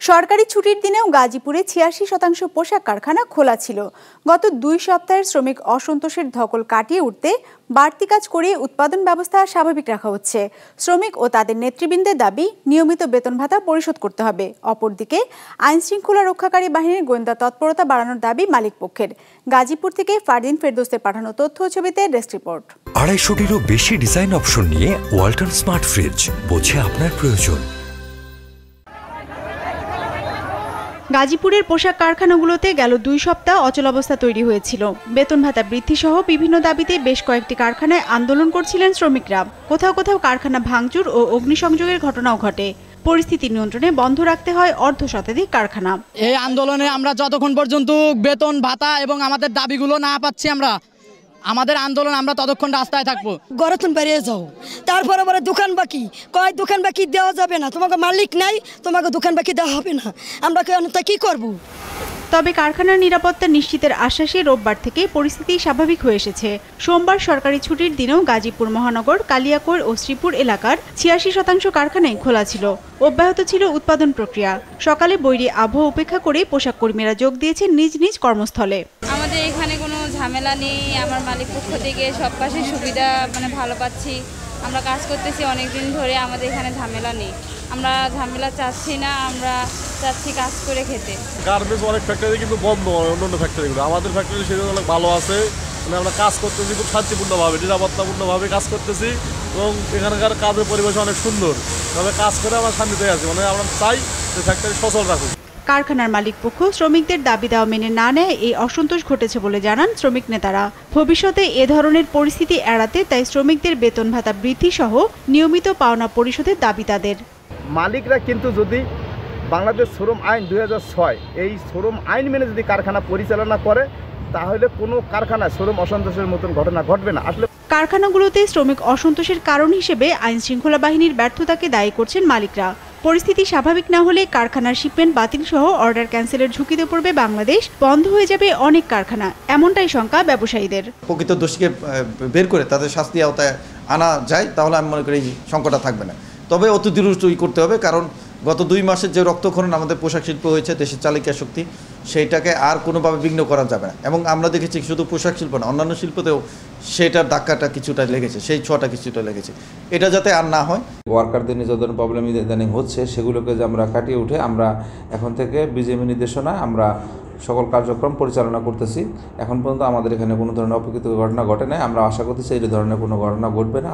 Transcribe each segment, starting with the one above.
সরকারি ছুটির দিনেও গাজীপুরে ৮৬% পোশাক কারখানা খোলা ছিল। গত ২ সপ্তাহের শ্রমিক অসন্তোষের ধকল কাটিয়ে উঠতে বাড়তি কাজ করে উৎপাদন ব্যবস্থা স্বাভাবিক রাখা হচ্ছে। শ্রমিক ও তাদের নেতৃবৃন্দের দাবি, নিয়মিত বেতন ভাতা পরিশোধ করতে হবে। অপরদিকে আইনশৃঙ্খলা রক্ষাকারী বাহিনীর গোয়েন্দা তৎপরতা বাড়ানোর দাবি মালিক পক্ষের। গাজীপুর থেকে ফারদিন ফেরদৌসের পাঠানো তথ্য ছবিতে ডেস্ক রিপোর্ট। ২৫০টিরও বেশি ডিজাইন অপশন নিয়ে ওয়ালটন স্মার্ট ফ্রিজ, বোঝে আপনার প্রয়োজন। গাজীপুরের পোশাক কারখানাগুলোতে গেল ২ সপ্তাহ অচলাবস্থা তৈরি হয়েছিল। বেতন ভাতা বৃদ্ধি সহ বিভিন্ন দাবিতে বেশ কয়েকটি কারখানায় আন্দোলন করছিলেন শ্রমিকরা। কোথাও কোথাও কারখানা ভাঙচুর ও অগ্নিসংযোগের ঘটনাও ঘটে। পরিস্থিতি নিয়ন্ত্রণে বন্ধ রাখতে হয় অর্ধশতাধিক কারখানা। এই আন্দোলনে আমরা যতক্ষণ পর্যন্ত বেতন ভাতা এবং আমাদের দাবিগুলো না পাচ্ছি, আমাদের আন্দোলন আমরা ততক্ষণ রাস্তায় থাকবো। গড়তন বেরিয়ে যাও, তারপরে বলে দোকান বাকি, কয় দোকান বাকি দেওয়া যাবে না, তোমাকে মালিক নাই, তোমাকে দোকান বাকি দেওয়া হবে না, আমরা কি করব? তবে কারখানার নিরাপত্তা নিশ্চিতের আশ্বাসে রোববার থেকে পরিস্থিতি স্বাভাবিক হয়ে এসেছে। সোমবার সরকারি ছুটির দিনেও গাজীপুর মহানগর, কালিয়াকৈর ও শ্রীপুর এলাকার ৮৬% কারখানাই খোলা ছিল। অব্যাহত ছিল উৎপাদন প্রক্রিয়া। সকালে বৈরী আবহাওয়া উপেক্ষা করে পোশাক কর্মীরা যোগ দিয়েছেন নিজ নিজ কর্মস্থলে। আমাদের এখানে কোনো ঝামেলা নেই। আমার মালিক পক্ষ থেকে সব পাশে সুবিধা ভালো পাচ্ছি। আমরা কাজ করতেছি অনেক দিন ধরে, আমাদের এখানে ঝামেলা নেই। আমরা ঝামেলা চাচ্ছি না, আমরা চাচ্ছি কাজ করে খেতে। গার্মেন্টস অনেক ফ্যাক্টরি কিন্তু বন্ধ, অন্য ফ্যাক্টরিগুলো। আমাদের ফ্যাক্টরি সেগুলো অনেক ভালো আছে। আমরা কাজ করতেছি খুব শান্তিপূর্ণভাবে, নিরাপত্তাপূর্ণভাবে কাজ করতেছি এবং এখানকার কাজের পরিবেশ অনেক সুন্দর। তবে কাজ করে আমরা শান্তিতে আছি, আমরা চাই যে ফ্যাক্টরি সচল রাখুক। কারখানার মালিক পক্ষ শ্রমিকদের দাবি দেওয়া মেনে না নেয় এই অসন্তোষ ঘটেছে বলে জানান শ্রমিক নেতারা। ভবিষ্যতে এ ধরনের পরিস্থিতি এড়াতে তাই শ্রমিকদের বেতন ভাতা বৃদ্ধি সহ নিয়মিত পাওনা পরিশোধের দাবি তাদের। মালিকরা কিন্তু যদি বাংলাদেশ শ্রম আইন ২০০৬ এই শ্রম আইন মেনে যদি কারখানা পরিচালনা করে, তাহলে কোনো কারখানায় শ্রম অসন্তোষের মতন ঘটনা ঘটবে না। আসলে কারখানাগুলোতে শ্রমিক অসন্তোষের কারণ হিসেবে আইনশৃঙ্খলা বাহিনীর ব্যর্থতাকে দায়ী করছেন মালিকরা। পরিস্থিতি স্বাভাবিক না হলে কারখানার শিপমেন্ট বাতিল সহ অর্ডার ক্যান্সেলের ঝুঁকিতে পড়বে বাংলাদেশ, বন্ধ হয়ে যাবে অনেক কারখানা, এমনটাই শঙ্কা ব্যবসায়ীদের। প্রকৃত দোষীকে বের করে তাদের শাস্তি আওতায় আনা যায়, তাহলে আমি মনে করি এই সংকটটা থাকবে না। তবে অতি দ্রুতই করতে হবে, কারণ গত 2 মাসের যে রক্তক্ষরণ আমাদের পোশাক শিল্প হয়েছে, দেশের চালিকা শক্তি, সেইটাকে আর কোনোভাবে বিঘ্ন করা যাবে না। এবং আমরা দেখেছি শুধু পোশাক শিল্প না, অন্যান্য শিল্পতেও সেটার ধাক্কাটা কিছুটা লেগেছে, সেই ছোঁয়াটা কিছুটা লেগেছে। এটা যাতে আর না হয়। ওয়ার্কারদের যে ধরনের প্রবলেম ইদানিং হচ্ছে, সেগুলোকে যে আমরা কাটিয়ে উঠে আমরা এখন থেকে বিজিএমই নির্দেশনায় আমরা সকল কার্যক্রম পরিচালনা করতেছি। এখন পর্যন্ত আমাদের এখানে কোনো ধরনের অপ্রীতিকর ঘটনা ঘটে নাই। আমরা আশা করতেছি এই ধরনের কোনো ঘটনা ঘটবে না।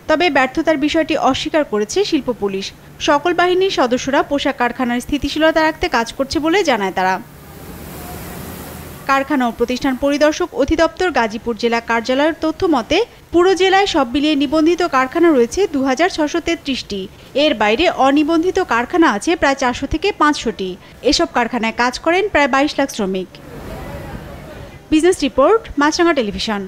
তবে ব্যর্থতার বিষয়টি অস্বীকার করেছে শিল্প পুলিশ। সকল বাহিনীর সদস্যরা পোশাক কারখানার স্থিতিশীলতা রাখতে কাজ করছে বলে জানায় তারা। কারখানা ও প্রতিষ্ঠান পরিদর্শক অধিদপ্তর গাজীপুর জেলা কার্যালয়ের তথ্য মতে পুরো জেলায় সব মিলিয়ে নিবন্ধিত কারখানা রয়েছে ২৬৩৩টি। এর বাইরে অনিবন্ধিত কারখানা আছে প্রায় ৪০০ থেকে ৫০০টি। এসব কারখানায় কাজ করেন প্রায় ২২ লাখ শ্রমিক। বিজনেস রিপোর্ট, মাছরাঙা টেলিভিশন।